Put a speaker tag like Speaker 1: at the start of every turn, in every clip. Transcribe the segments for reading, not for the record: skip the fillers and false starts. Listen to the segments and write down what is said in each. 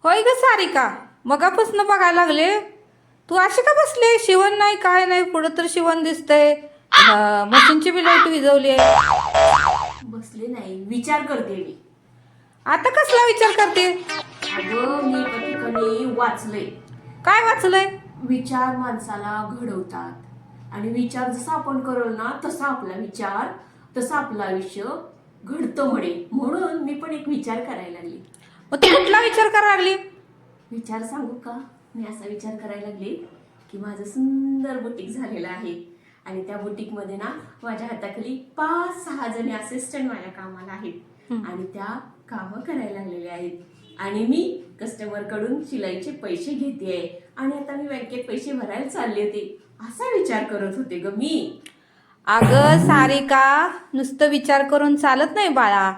Speaker 1: होय ग सारिका, मगापासून बघायला लागले. तू अशी का बसले? शिवण नाही, काय नाही, पुढं तर शिवण दिसतंय. मशीनची बी लाईट विजवली आहे.
Speaker 2: बसले नाही, विचार करते मी.
Speaker 1: आता कसला विचार करते?
Speaker 2: अगं मी एका ठिकाणी वाचलंय.
Speaker 1: काय वाचलंय?
Speaker 2: विचार माणसाला घडवतात आणि विचार जसा आपण करल ना तसा आपला विचार, तसं आपलं आयुष्य घडतं म्हणे. म्हणून मी पण एक विचार करायला लागली.
Speaker 1: मग तू कुठला विचार करायला लागली?
Speaker 2: विचार सांगू का? मी असा विचार करायला लागले की माझं सुंदर बुटीक झालेलं आहे आणि त्या बुटीक मध्ये ना माझ्या हाताखाली 5-6 जणी असिस्टंट माझ्या कामाला आहेत आणि त्या कामं करायला लागलेल्या आहेत आणि मी कस्टमर कडून शिलाईचे पैसे घेते आणि आता मी बँकेत पैसे भरायला चालले होते. असा विचार करत होते ग मी.
Speaker 1: अगं सारिका, नुसतं विचार करून चालत नाही बाळा.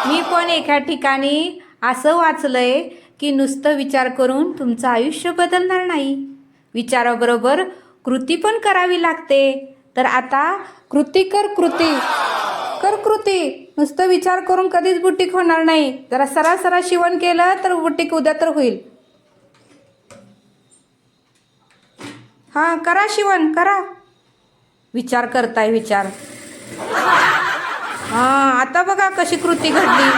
Speaker 1: मी पण एका ठिकाणी असं वाचलंय की नुसतं विचार करून तुमचं आयुष्य बदलणार नाही, विचाराबरोबर कृती पण करावी लागते. तर आता कृती कर, कृती कर, कृती. नुसतं विचार करून कधीच बुटीक होणार नाही. जरा सरा शिवण केलं तर बुटीक उद्या तर होईल. हां, करा शिवण करा. विचार करताय विचार. हां, आता बघा कशी कृती घडली.